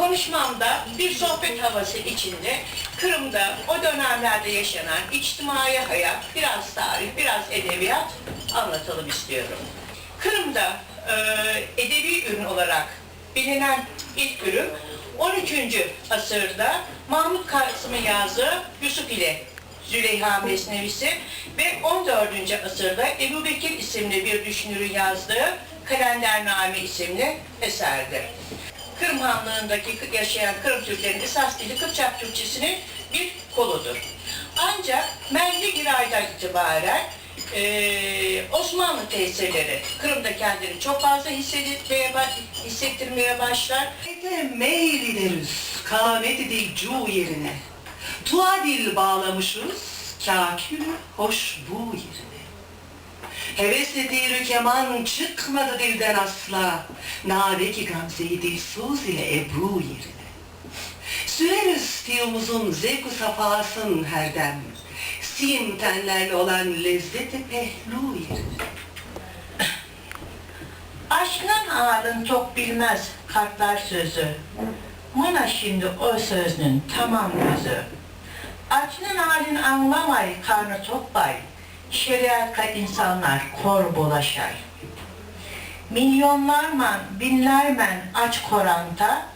konuşmamda bir sohbet havası içinde Kırım'da o dönemlerde yaşanan içtimai hayat, biraz tarih, biraz edebiyat anlatalım istiyorum. Kırım'da edebi ürün olarak bilinen ilk ürün 13. asırda Mahmud Kasım'ın yazdığı Yusuf ile Züleyha Mesnevisi ve 14. asırda Ebu Bekir isimli bir düşünürün yazdığı Kalendername isimli eserdir. Kırım Hanlığı'ndaki yaşayan Kırım Türklerinin esas dili Kıpçak Türkçesinin bir koludur. Ancak Menli bir aydan itibaren Osmanlı tesirleri Kırım'da kendini çok fazla hissettirmeye başlar. Meyil ederiz kâmet dil cu yerine. Tua dil bağlamışız kâkül hoş bu yerine. Hevesle dir keman çıkmadı dilden asla. Nadeki gamzeyi dilsuz ile ebru yerine. Süreriz tiyumuzun zevk-u safasın her dem. Sim tenlerle olan lezzeti pehlu yerine. Aşkın ağrın çok bilmez kartlar sözü. Bana şimdi o sözünün tamam gözü. Açının halin anlamay karnı topbay. Şeriatka insanlar kor bulaşay. Milyonlarman, binlermen aç koranta,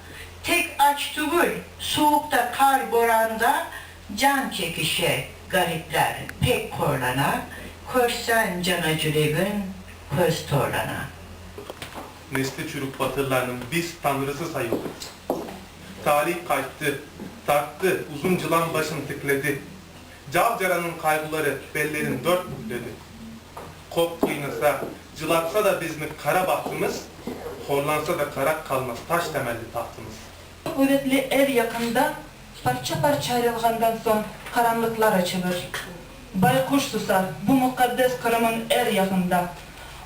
tek aç tübül, soğukta kar boranda, can çekişe garipler pek korlana, körsen cana cülebün, köz torlana. Nesli çürük batırlarının biz tanrısı sayılır. Talih kayıttı, tarttı, uzun cılan başın tıkladı. Cavcaranın kaygıları bellerin dört bükledi. Kop kıynasa, cılatsa da bizni kara bahtımız, horlansa da karak kalmaz taş temelli tahtımız. Kuvvetli er yakında, parça parça ayrılgandan son karanlıklar açılır. Baykuş susar bu mukaddes Kırım'ın er yakında.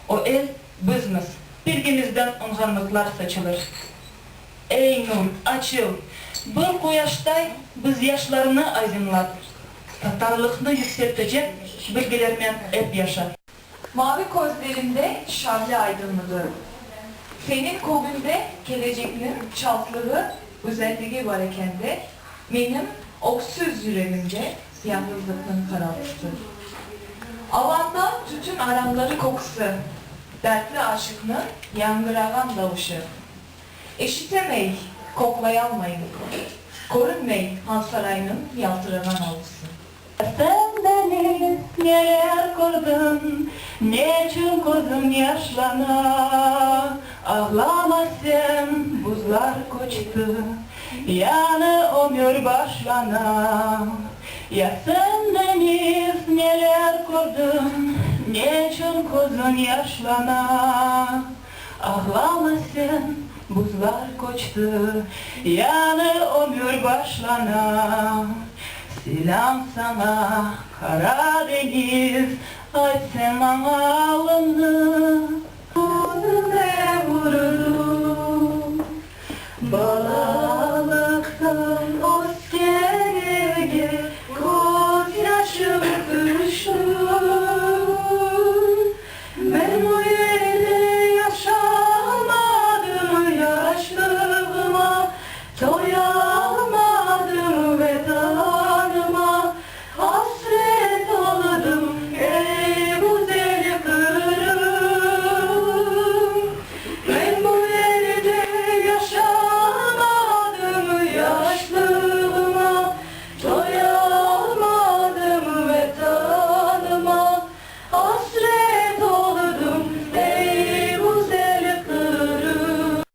O el bizmiz, bilgimizden unganlıklar saçılır. Ey nur açıl, bir koyaştay biz yaşlarını aydınlat. Tatarlıkını yükseltecek bilgilerмен hep yaşar. Mavi gözlerinde şarlı aydınlığı, senin kolunda geleceklerin çaltlığı, özelliği var iken de, benim oksuz yüreğimde yalnızlıkın karartısı. Avandan tütün aramları kokusu, dertli aşıkının yangıragan davışı. Eşitemey, koklayalmayın, görünmey Hansaray'ın yaltıranan avlusu. Sen beni neler kırdın, ne için gözüm yaşlana. Ağlama sen, buzlar koçtu, yanı ömür başlana. Ya sen beni neler kırdın, ne için gözün yaşlana. Ağlama sen, buzlar koçtu, yanı ömür başlana. Selam sana Karadeniz, açsam ağlını, ne vururum, bala.